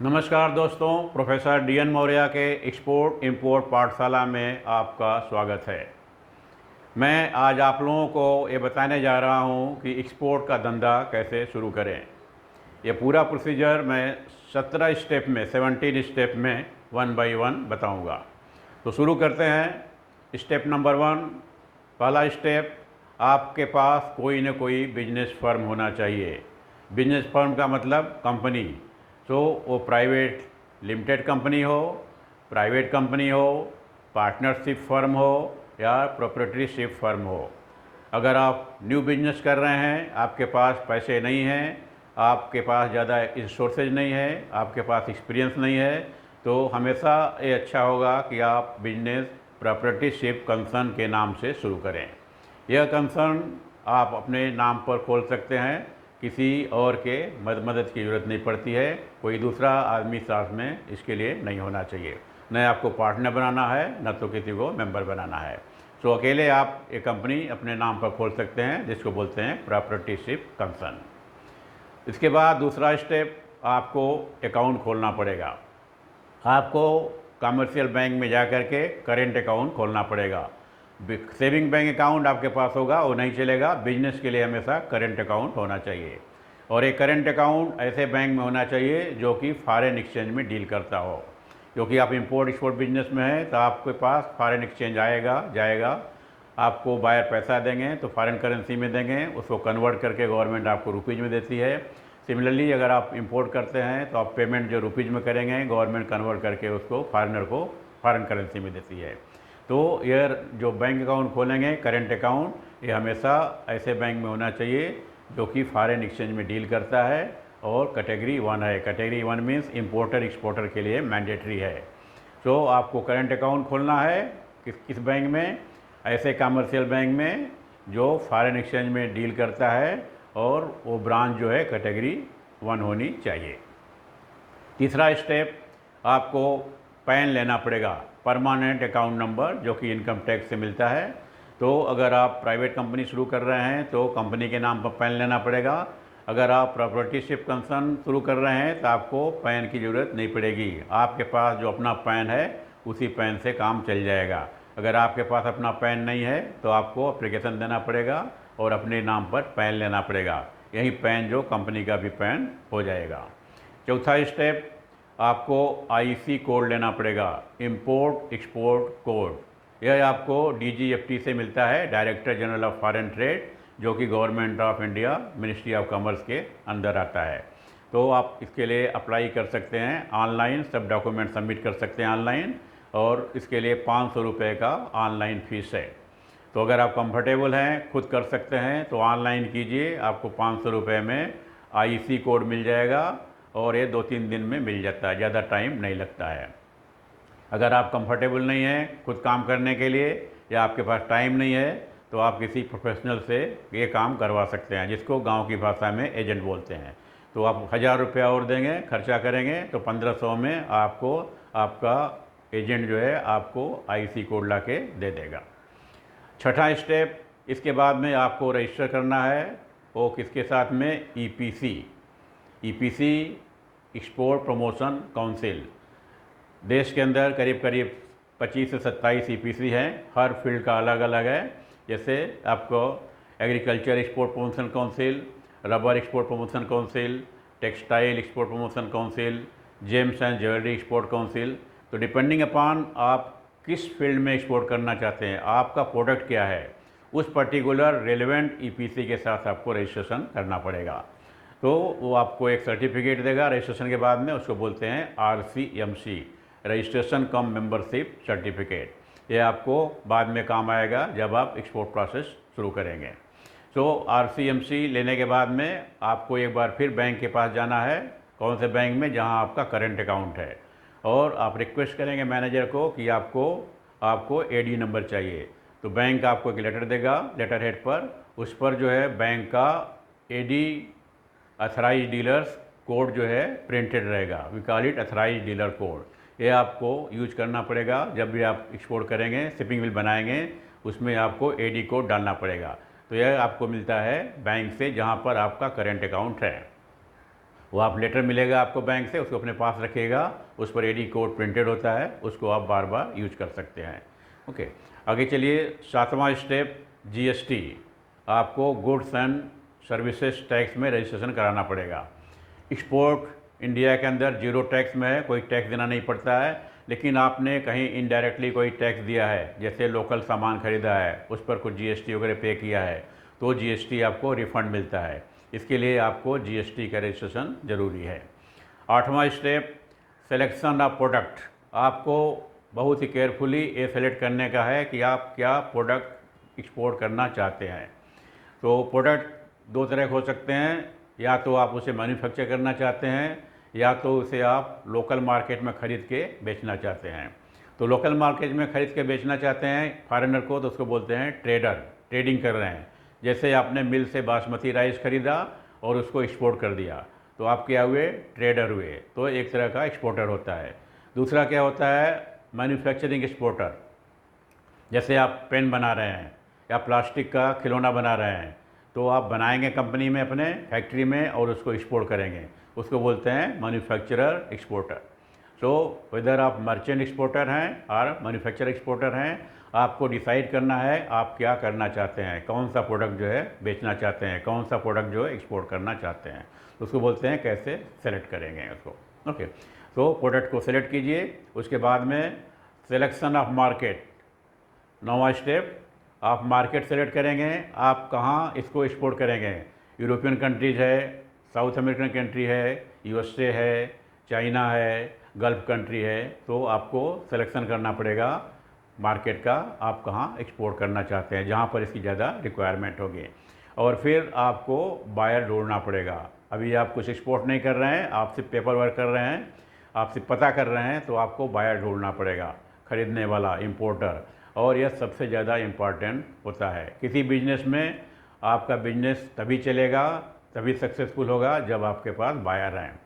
नमस्कार दोस्तों, professor DN. Maurya के एक्सपोर्ट इंपोर्ट पाठशाला में आपका स्वागत है। मैं आज आप लोगों को ये बताने जा रहा हूँ कि एक्सपोर्ट का धंधा कैसे शुरू करें। ये पूरा प्रोसीजर मैं 17 स्टेप में 17 स्टेप में 1 बाय 1 बताऊँगा। तो शुरू करते हैं। स्टेप नंबर 1, पहला स्टेप, आपके पास कोई न कोई बिजनेस फर्म होना चाहिए। बिजनेस फर्म का मतलब कंपनी। तो वो प्राइवेट लिमिटेड कंपनी हो, प्राइवेट कंपनी हो, पार्टनरशिप फर्म हो या प्रोप्राइटरशिप फर्म हो। अगर आप न्यू बिजनेस कर रहे हैं, आपके पास पैसे नहीं हैं, आपके पास ज़्यादा रिसोर्सेज नहीं है, आपके पास एक्सपीरियंस नहीं है, तो हमेशा ये अच्छा होगा कि आप बिजनेस प्रोप्राइटरशिप कंसर्न के नाम से शुरू करें। यह कंसर्न आप अपने नाम पर खोल सकते हैं, किसी और के मदद की ज़रूरत नहीं पड़ती है। कोई दूसरा आदमी साथ में इसके लिए नहीं होना चाहिए। न आपको पार्टनर बनाना है, न तो किसी को मेंबर बनाना है। तो अकेले आप एक कंपनी अपने नाम पर खोल सकते हैं, जिसको बोलते हैं प्रोप्राइटरशिप कंसर्न। इसके बाद दूसरा स्टेप, आपको अकाउंट खोलना पड़ेगा। आपको कमर्शियल बैंक में जा कर के करेंट अकाउंट खोलना पड़ेगा। सेविंग बैंक अकाउंट आपके पास होगा वो नहीं चलेगा। बिजनेस के लिए हमेशा करेंट अकाउंट होना चाहिए, और एक करेंट अकाउंट ऐसे बैंक में होना चाहिए जो कि फॉरेन एक्सचेंज में डील करता हो। क्योंकि आप इंपोर्ट एक्सपोर्ट बिजनेस में हैं, तो आपके पास फॉरेन एक्सचेंज आएगा जाएगा। आपको बायर पैसा देंगे तो फॉरेन करेंसी में देंगे, उसको कन्वर्ट करके गवर्नमेंट आपको रुपीज़ में देती है। सिमिलरली अगर आप इंपोर्ट करते हैं तो आप पेमेंट जो रुपीज़ में करेंगे, गवर्नमेंट कन्वर्ट करके उसको फॉरेनर को फॉरेन करेंसी में देती है। तो ये जो बैंक अकाउंट खोलेंगे करेंट अकाउंट, ये हमेशा ऐसे बैंक में होना चाहिए जो कि फॉरेन एक्सचेंज में डील करता है और कैटेगरी 1 है। कैटेगरी 1 मीन्स इंपोर्टर एक्सपोर्टर के लिए मैंडेटरी है। तो आपको करेंट अकाउंट खोलना है किस बैंक में? ऐसे कमर्शियल बैंक में जो फॉरेन एक्सचेंज में डील करता है, और वो ब्रांच जो है कैटेगरी 1 होनी चाहिए। तीसरा स्टेप, आपको पैन लेना पड़ेगा, परमानेंट अकाउंट नंबर, जो कि इनकम टैक्स से मिलता है। तो अगर आप प्राइवेट कंपनी शुरू कर रहे हैं तो कंपनी के नाम पर पैन लेना पड़ेगा। अगर आप प्रॉपर्टीशिप कंसर्न शुरू कर रहे हैं तो आपको पैन की ज़रूरत नहीं पड़ेगी। आपके पास जो अपना पैन है उसी पैन से काम चल जाएगा। अगर आपके पास अपना पैन नहीं है तो आपको एप्लीकेशन देना पड़ेगा और अपने नाम पर पैन लेना पड़ेगा। यही पैन जो कंपनी का भी पैन हो जाएगा। चौथा स्टेप, आपको आईसी कोड लेना पड़ेगा, इंपोर्ट एक्सपोर्ट कोड। यह आपको डीजीएफटी से मिलता है, director general of foreign trade, जो कि government of India ministry of commerce के अंदर आता है। तो आप इसके लिए अप्लाई कर सकते हैं ऑनलाइन, सब डॉक्यूमेंट सबमिट कर सकते हैं ऑनलाइन, और इसके लिए 500 रुपये का ऑनलाइन फ़ीस है। तो अगर आप कंफर्टेबल हैं, खुद कर सकते हैं, तो ऑनलाइन कीजिए। आपको 500 रुपये में आईसी कोड मिल जाएगा, और ये 2-3 दिन में मिल जाता है, ज़्यादा टाइम नहीं लगता है। अगर आप कंफर्टेबल नहीं हैं खुद काम करने के लिए, या आपके पास टाइम नहीं है, तो आप किसी प्रोफेशनल से ये काम करवा सकते हैं, जिसको गांव की भाषा में एजेंट बोलते हैं। तो आप 1000 रुपया और देंगे, खर्चा करेंगे, तो 1500 में आपको आपका एजेंट जो है आपको आईसी कोड ला के दे देगा। छठा स्टेप, इसके बाद में आपको रजिस्टर करना है, वो किसके साथ में? EPC. EPC export promotion council. देश के अंदर करीब करीब 25 से 27 ईपीसी हैं, हर फील्ड का अलग अलग है। जैसे आपको agriculture export promotion council, rubber export promotion council, textile export promotion council, James and jewellery export council. तो डिपेंडिंग अपॉन आप किस फील्ड में एक्सपोर्ट करना चाहते हैं, आपका प्रोडक्ट क्या है, उस पर्टिकुलर रेलेवेंट ईपीसी के साथ आपको रजिस्ट्रेशन करना पड़ेगा। तो वो आपको एक सर्टिफिकेट देगा रजिस्ट्रेशन के बाद में, उसको बोलते हैं आरसीएमसी, रजिस्ट्रेशन कम मेंबरशिप सर्टिफिकेट। ये आपको बाद में काम आएगा जब आप एक्सपोर्ट प्रोसेस शुरू करेंगे। तो आरसीएमसी लेने के बाद में आपको एक बार फिर बैंक के पास जाना है, कौन से बैंक में? जहां आपका करंट अकाउंट है, और आप रिक्वेस्ट करेंगे मैनेजर को कि आपको एडी नंबर चाहिए। तो बैंक आपको एक लेटर देगा, लेटर हेड पर, उस पर जो है बैंक का एडी अथराइज डीलर्स कोड जो है प्रिंटेड रहेगा। We call it authorised dealer code. ये आपको यूज करना पड़ेगा जब भी आप एक्सपोर्ट करेंगे, शिपिंग बिल बनाएंगे, उसमें आपको एडी कोड डालना पड़ेगा। तो यह आपको मिलता है बैंक से, जहां पर आपका करेंट अकाउंट है। वो आप लेटर मिलेगा आपको बैंक से, उसको अपने पास रखिएगा, उस पर एडी कोड प्रिंटेड होता है, उसको आप बार बार यूज कर सकते हैं। ओके, आगे चलिए। 7वां स्टेप जीएसटी, आपको गुड्स एंड सर्विसेज टैक्स में रजिस्ट्रेशन कराना पड़ेगा। एक्सपोर्ट इंडिया के अंदर जीरो टैक्स में है, कोई टैक्स देना नहीं पड़ता है, लेकिन आपने कहीं इनडायरेक्टली कोई टैक्स दिया है, जैसे लोकल सामान खरीदा है, उस पर कुछ जीएसटी वगैरह पे किया है, तो जीएसटी आपको रिफंड मिलता है। इसके लिए आपको जीएसटी का रजिस्ट्रेशन ज़रूरी है। 8वां स्टेप सिलेक्शन ऑफ प्रोडक्ट, आपको बहुत ही केयरफुली ये सेलेक्ट करने का है कि आप क्या प्रोडक्ट एक्सपोर्ट करना चाहते हैं। तो प्रोडक्ट दो तरह के हो सकते हैं, या तो आप उसे मैन्युफैक्चर करना चाहते हैं, या तो उसे आप लोकल मार्केट में ख़रीद के बेचना चाहते हैं। तो लोकल मार्केट में ख़रीद के बेचना चाहते हैं फॉरेनर को, तो उसको बोलते हैं ट्रेडर, ट्रेडिंग कर रहे हैं। जैसे आपने मिल से बासमती राइस खरीदा और उसको एक्सपोर्ट कर दिया, तो आप क्या हुए, ट्रेडर हुए, तो एक तरह का एक्सपोर्टर होता है। दूसरा क्या होता है, मैन्युफैक्चरिंग एक्सपोर्टर। जैसे आप पेन बना रहे हैं या प्लास्टिक का खिलौना बना रहे हैं, तो आप बनाएंगे कंपनी में अपने फैक्ट्री में और उसको एक्सपोर्ट करेंगे, उसको बोलते हैं मैन्युफैक्चरर एक्सपोर्टर। सो वेदर आप मर्चेंट एक्सपोर्टर हैं और मैन्युफैक्चर एक्सपोर्टर हैं, आपको डिसाइड करना है आप क्या करना चाहते हैं, कौन सा प्रोडक्ट जो है बेचना चाहते हैं, कौन सा प्रोडक्ट जो है एक्सपोर्ट करना चाहते हैं, तो उसको बोलते हैं कैसे सेलेक्ट करेंगे उसको। ओके, तो प्रोडक्ट को सेलेक्ट कीजिए। उसके बाद में सिलेक्शन ऑफ मार्केट, 9वां स्टेप, आप मार्केट सेलेक्ट करेंगे, आप कहाँ इसको एक्सपोर्ट करेंगे। यूरोपियन कंट्रीज है, साउथ अमेरिकन कंट्री है, यूएसए है, चाइना है, गल्फ कंट्री है, तो आपको सिलेक्शन करना पड़ेगा मार्केट का, आप कहाँ एक्सपोर्ट करना चाहते हैं, जहाँ पर इसकी ज़्यादा रिक्वायरमेंट होगी। और फिर आपको बायर ढूंढना पड़ेगा। अभी आप कुछ एक्सपोर्ट नहीं कर रहे हैं, आप सिर्फ पेपर वर्क कर रहे हैं, आप सिर्फ पता कर रहे हैं, तो आपको बायर ढूंढना पड़ेगा, ख़रीदने वाला, इम्पोर्टर। और यह सबसे ज़्यादा इम्पॉर्टेंट होता है किसी बिजनेस में। आपका बिजनेस तभी चलेगा, तभी सक्सेसफुल होगा जब आपके पास बायर हैं।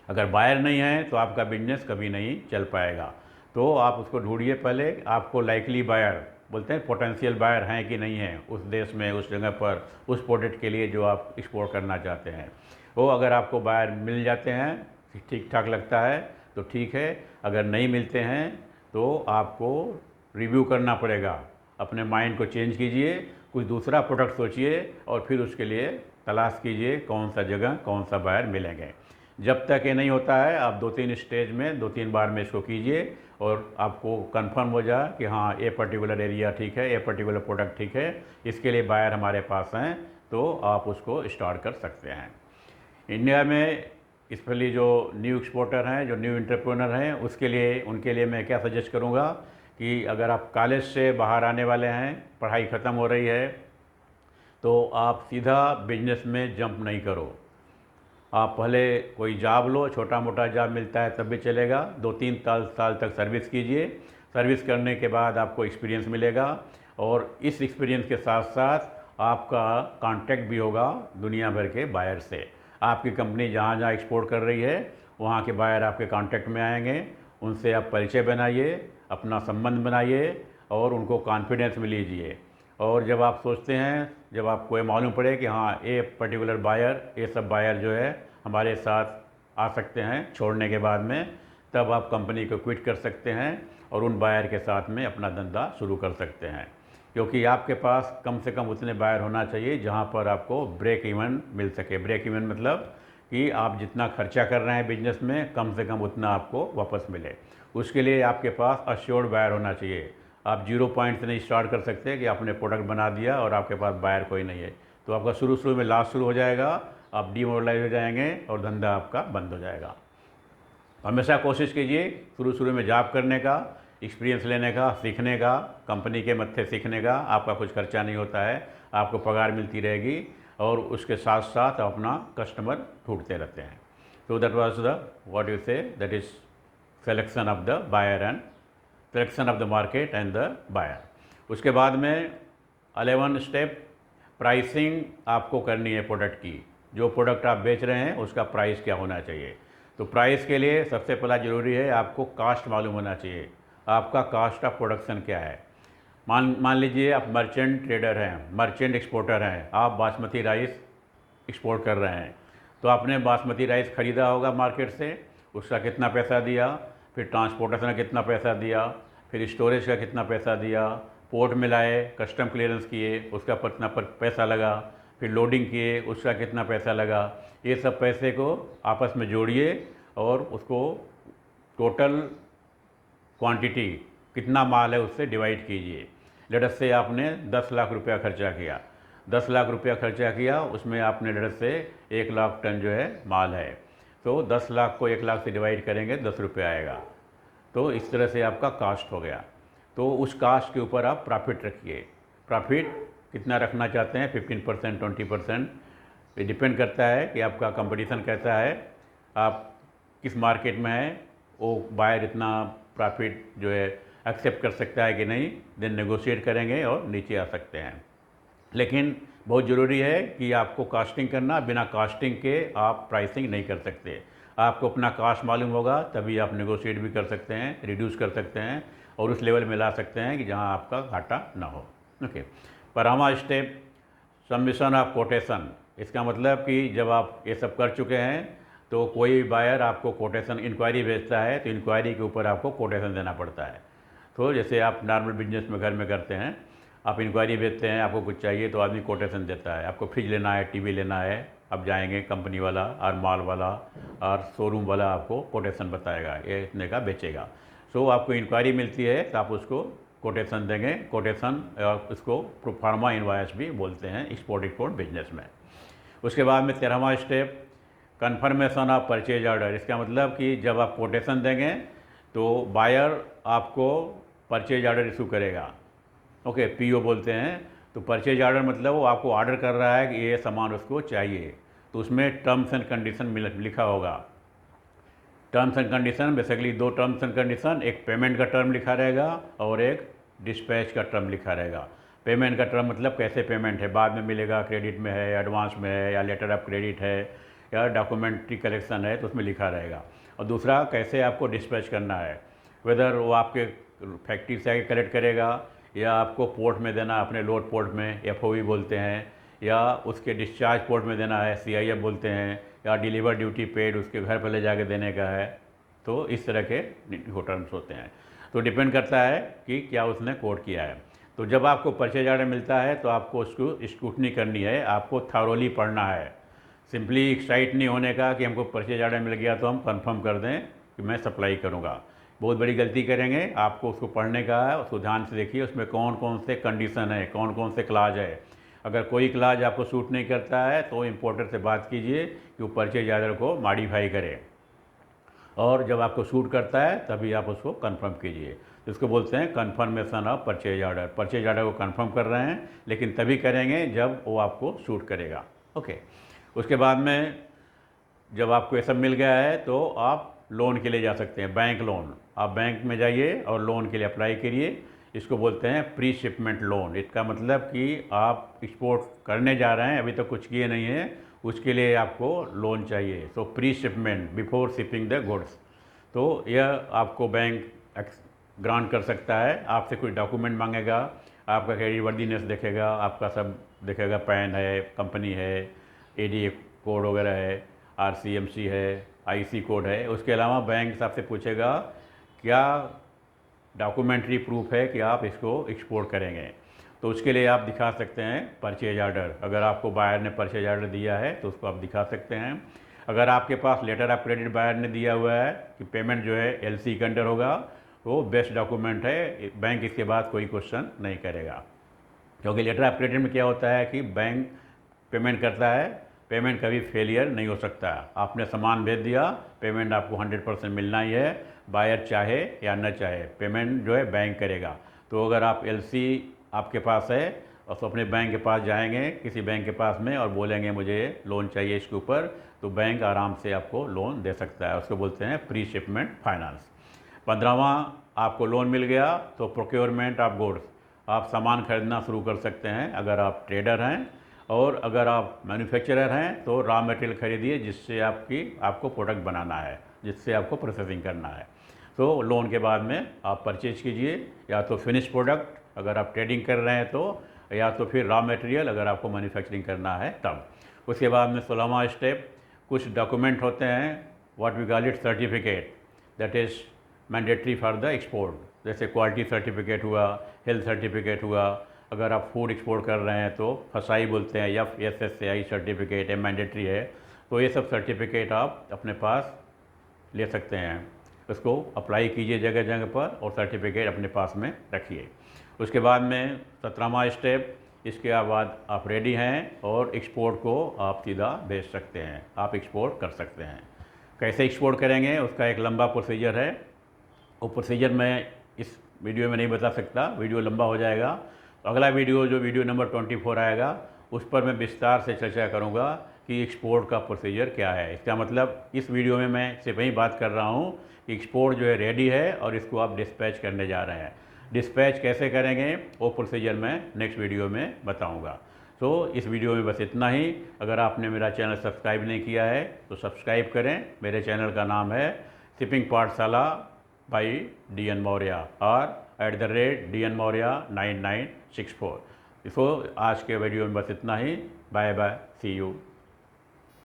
अगर बायर नहीं है तो आपका बिजनेस कभी नहीं चल पाएगा। तो आप उसको ढूंढिए पहले, आपको लाइकली बायर बोलते हैं, पोटेंशियल बायर हैं कि नहीं हैं उस देश में, उस जगह पर, उस प्रोडक्ट के लिए जो आप एक्सपोर्ट करना चाहते हैं। वो अगर आपको बायर मिल जाते हैं, ठीक ठाक लगता है तो ठीक है, अगर नहीं मिलते हैं तो आपको रिव्यू करना पड़ेगा, अपने माइंड को चेंज कीजिए, कुछ दूसरा प्रोडक्ट सोचिए और फिर उसके लिए तलाश कीजिए कौन सा जगह, कौन सा बायर मिलेंगे। जब तक ये नहीं होता है, आप 2-3 स्टेज में 2-3 बार में इसको कीजिए और आपको कंफर्म हो जाए कि हाँ ये पर्टिकुलर एरिया ठीक है, ये पर्टिकुलर प्रोडक्ट ठीक है, इसके लिए बायर हमारे पास हैं, तो आप उसको स्टार्ट कर सकते हैं। इंडिया में स्पेशली जो न्यू एक्सपोर्टर हैं, जो न्यू एंटरप्रेन्योर हैं, उसके लिए, उनके लिए मैं क्या सजेस्ट करूँगा कि अगर आप कॉलेज से बाहर आने वाले हैं, पढ़ाई ख़त्म हो रही है, तो आप सीधा बिजनेस में जंप नहीं करो। आप पहले कोई जॉब लो, छोटा मोटा जॉब मिलता है तब भी चलेगा, 2-3 साल तक सर्विस कीजिए। सर्विस करने के बाद आपको एक्सपीरियंस मिलेगा और इस एक्सपीरियंस के साथ साथ आपका कांटेक्ट भी होगा दुनिया भर के बायर से। आपकी कंपनी जहाँ जहाँ एक्सपोर्ट कर रही है, वहाँ के बायर आपके कांटेक्ट में आएंगे, उनसे आप परिचय बनाइए, अपना संबंध बनाइए और उनको कॉन्फिडेंस में लीजिए। और जब आप सोचते हैं, जब आपको ये मालूम पड़े कि हाँ ये पर्टिकुलर बायर, ये सब बायर जो है हमारे साथ आ सकते हैं छोड़ने के बाद में, तब आप कंपनी को क्विट कर सकते हैं और उन बायर के साथ में अपना धंधा शुरू कर सकते हैं। क्योंकि आपके पास कम से कम उतने बायर होना चाहिए जहाँ पर आपको ब्रेक इवन मिल सके। ब्रेक इवन मतलब कि आप जितना खर्चा कर रहे हैं बिजनेस में, कम से कम उतना आपको वापस मिले। उसके लिए आपके पास अश्योर्ड बायर होना चाहिए। आप 0 पॉइंट से नहीं स्टार्ट कर सकते कि आपने प्रोडक्ट बना दिया और आपके पास बायर कोई नहीं है, तो आपका शुरू में लॉस शुरू हो जाएगा, आप डीमोरलाइज हो जाएंगे और धंधा आपका बंद हो जाएगा। हमेशा कोशिश कीजिए शुरू में जॉब करने का, एक्सपीरियंस लेने का, सीखने का, कंपनी के मत्थे सीखने का। आपका कुछ खर्चा नहीं होता है, आपको पगार मिलती रहेगी और उसके साथ साथ अपना कस्टमर ढूंढते रहते हैं। तो that was the what you say, that is selection of the buyer and selection of the market and the buyer. उसके बाद में 11 स्टेप, प्राइसिंग आपको करनी है प्रोडक्ट की। जो प्रोडक्ट आप बेच रहे हैं उसका प्राइस क्या होना चाहिए। तो प्राइस के लिए सबसे पहला ज़रूरी है आपको कास्ट मालूम होना चाहिए। आपका कास्ट ऑफ प्रोडक्शन क्या है। मान लीजिए आप मर्चेंट ट्रेडर हैं, मर्चेंट एक्सपोर्टर हैं, आप बासमती राइस एक्सपोर्ट कर रहे हैं, तो आपने बासमती राइस ख़रीदा होगा मार्केट से, उसका कितना पैसा दिया, फिर ट्रांसपोर्टेशन का कितना पैसा दिया, फिर स्टोरेज का कितना पैसा दिया, पोर्ट में लाए, कस्टम क्लियरेंस किए, उसका कितना पैसा लगा, फिर लोडिंग किए, उसका कितना पैसा लगा। ये सब पैसे को आपस में जोड़िए और उसको टोटल क्वांटिटी कितना माल है उससे डिवाइड कीजिए। लेट से आपने 10 लाख रुपया खर्चा किया, 10 लाख रुपया खर्चा किया, उसमें आपने लेट से 1 लाख टन जो है माल है, तो 10 लाख को 1 लाख से डिवाइड करेंगे 10 रुपये आएगा। तो इस तरह से आपका कास्ट हो गया। तो उस कास्ट के ऊपर आप प्रॉफिट रखिए। प्रॉफिट कितना रखना चाहते हैं, 15%, 20%, ये डिपेंड करता है कि आपका कंपटीशन कैसा है, आप किस मार्केट में है, वो बायर इतना प्रॉफिट जो है एक्सेप्ट कर सकता है कि नहीं, देन नेगोशिएट करेंगे और नीचे आ सकते हैं। लेकिन बहुत ज़रूरी है कि आपको कास्टिंग करना, बिना कास्टिंग के आप प्राइसिंग नहीं कर सकते। आपको अपना कास्ट मालूम होगा तभी आप नेगोशिएट भी कर सकते हैं, रिड्यूस कर सकते हैं और उस लेवल में ला सकते हैं कि जहां आपका घाटा ना हो। ओके, 12वां स्टेप, सबमिशन ऑफ कोटेशन। इसका मतलब कि जब आप ये सब कर चुके हैं तो कोई बायर आपको कोटेशन इंक्वायरी भेजता है तो इंक्वायरी के ऊपर आपको कोटेशन देना पड़ता है। तो जैसे आप नॉर्मल बिजनेस में घर में करते हैं, आप इंक्वायरी भेजते हैं, आपको कुछ चाहिए तो आदमी कोटेशन देता है। आपको फ्रिज लेना है, टीवी लेना है, आप जाएंगे, कंपनी वाला और माल वाला और शोरूम वाला आपको कोटेशन बताएगा, ये इतने का बेचेगा। सो आपको इंक्वायरी मिलती है तो आप उसको कोटेशन देंगे। कोटेशन उसको प्रोफार्मा इनवॉइस भी बोलते हैं एक्सपोर्ट बिजनेस में। उसके बाद में 13वां step, confirmation of purchase order. इसका मतलब कि जब आप कोटेशन देंगे तो बायर आपको परचेज ऑर्डर इशू करेगा। ओके, पीओ बोलते हैं। तो परचेज ऑर्डर मतलब वो आपको ऑर्डर कर रहा है कि ये सामान उसको चाहिए, तो उसमें टर्म्स एंड कंडीशन लिखा होगा। Terms and condition basically 2 terms and condition, एक पेमेंट का टर्म लिखा रहेगा और एक डिस्पैच का टर्म लिखा रहेगा। पेमेंट का टर्म मतलब कैसे पेमेंट है, बाद में मिलेगा, क्रेडिट में है, एडवांस में है, या लेटर ऑफ क्रेडिट है, या डॉक्यूमेंट्री कलेक्शन है, तो उसमें लिखा रहेगा। और दूसरा कैसे आपको डिस्पैच करना है, वेदर वो आपके फैक्ट्री से आके कलेक्ट करेगा या आपको पोर्ट में देना, अपने लोड पोर्ट में, एफओवी बोलते हैं, या उसके डिस्चार्ज पोर्ट में देना है, सीआईएफ बोलते हैं, या डिलीवर ड्यूटी पेड उसके घर पर ले जाके देने का है। तो इस तरह के टर्म्स होते हैं। तो डिपेंड करता है कि क्या उसने कोड किया है। तो जब आपको परचेज ऑर्डर मिलता है तो आपको उसको स्क्रूटनी करनी है, आपको थॉरोली पढ़ना है। सिंपली एक्साइट नहीं होने का कि हमको परचेज ऑर्डर मिल गया तो हम कंफर्म कर दें कि मैं सप्लाई करूँगा, बहुत बड़ी गलती करेंगे। आपको उसको पढ़ने का है, उसको ध्यान से देखिए, उसमें कौन कौन से कंडीशन है, कौन कौन से क्लाज है। अगर कोई क्लाज आपको सूट नहीं करता है तो इंपोर्टर से बात कीजिए कि वो परचेज ऑर्डर को मॉडिफाई करे, और जब आपको सूट करता है तभी आप उसको कंफर्म कीजिए। इसको बोलते हैं conformation of purchase order. Purchase order को कंफर्म कर रहे हैं, लेकिन तभी करेंगे जब वो आपको सूट करेगा। ओके, उसके बाद में जब आपको ये सब मिल गया है तो आप लोन के लिए जा सकते हैं, बैंक लोन। आप बैंक में जाइए और लोन के लिए अप्लाई करिए। इसको बोलते हैं प्री शिपमेंट लोन। इसका मतलब कि आप एक्सपोर्ट करने जा रहे हैं, अभी तक कुछ किए नहीं हैं, उसके लिए आपको लोन चाहिए। सो pre shipment, before shipping the goods. तो यह आपको बैंक ग्रांट कर सकता है। आपसे कुछ डॉक्यूमेंट मांगेगा, आपका क्रेडिट वर्दीनेस देखेगा, आपका सब देखेगा, पैन है, कंपनी है, एडीए कोड वगैरह है, आरसीएमसी है, आईसी कोड है। उसके अलावा बैंक आपसे पूछेगा क्या डॉक्यूमेंट्री प्रूफ है कि आप इसको एक्सपोर्ट करेंगे। तो उसके लिए आप दिखा सकते हैं परचेज ऑर्डर। अगर आपको बायर ने परचेज ऑर्डर दिया है तो उसको आप दिखा सकते हैं। अगर आपके पास लेटर ऑफ क्रेडिट बायर ने दिया हुआ है कि पेमेंट जो है एलसी के अंडर होगा, वो बेस्ट डॉक्यूमेंट है, बैंक इसके बाद कोई क्वेश्चन नहीं करेगा। क्योंकि लेटर ऑफ क्रेडिट में क्या होता है कि बैंक पेमेंट करता है, पेमेंट कभी फेलियर नहीं हो सकता। आपने सामान भेज दिया, पेमेंट आपको 100% मिलना ही है, बायर चाहे या न चाहे, पेमेंट जो है बैंक करेगा। तो अगर आप एलसी आपके पास है और तो अपने बैंक के पास जाएंगे, किसी बैंक के पास में, और बोलेंगे मुझे लोन चाहिए इसके ऊपर, तो बैंक आराम से आपको लोन दे सकता है। उसको बोलते हैं प्री शिपमेंट फाइनेंस। 15वां, आपको लोन मिल गया तो प्रोक्योरमेंट ऑफ गुड्स। आप सामान खरीदना शुरू कर सकते हैं अगर आप ट्रेडर हैं, और अगर आप मैन्युफैक्चरर हैं तो रॉ मटेरियल खरीदिए जिससे आपको प्रोडक्ट बनाना है, जिससे आपको प्रोसेसिंग करना है। तो लोन के बाद में आप परचेज कीजिए, या तो फिनिश प्रोडक्ट अगर आप ट्रेडिंग कर रहे हैं तो, या तो फिर रॉ मटेरियल अगर आपको मैन्युफैक्चरिंग करना है तब। उसके बाद में 16वां स्टेप, कुछ डॉक्यूमेंट होते हैं, what we call it certificate, that is mandatory for the export. जैसे क्वालिटी सर्टिफिकेट हुआ, हेल्थ सर्टिफिकेट हुआ, अगर आप फूड एक्सपोर्ट कर रहे हैं तो फसाई बोलते हैं, FSSAI सर्टिफिकेट है, मैंडेटरी है। तो ये सब सर्टिफिकेट आप अपने पास ले सकते हैं, उसको अप्लाई कीजिए जगह जगह पर और सर्टिफिकेट अपने पास में रखिए। उसके बाद में 17वां स्टेप, इसके बाद आप रेडी हैं और एक्सपोर्ट को आप सीधा भेज सकते हैं, आप एक्सपोर्ट कर सकते हैं। कैसे एक्सपोर्ट करेंगे उसका एक लंबा प्रोसीजर है, वो प्रोसीजर मैं इस वीडियो में नहीं बता सकता, वीडियो लंबा हो जाएगा। तो अगला वीडियो जो वीडियो नंबर 24 आएगा उस पर मैं विस्तार से चर्चा करूँगा कि एक्सपोर्ट का प्रोसीजर क्या है। इसका मतलब इस वीडियो में मैं सिर्फ वही बात कर रहा हूँ कि एक्सपोर्ट जो है रेडी है और इसको आप डिस्पैच करने जा रहे हैं। डिस्पैच कैसे करेंगे वो प्रोसीजर मैं नेक्स्ट वीडियो में बताऊँगा। तो इस वीडियो में बस इतना ही। अगर आपने मेरा चैनल सब्सक्राइब नहीं किया है तो सब्सक्राइब करें। मेरे चैनल का नाम है शिपिंग पाठशाला बाई DN मौर्य और @DN मौर्य 9964। इसको आज के वीडियो में बस इतना ही। Bye bye, see you.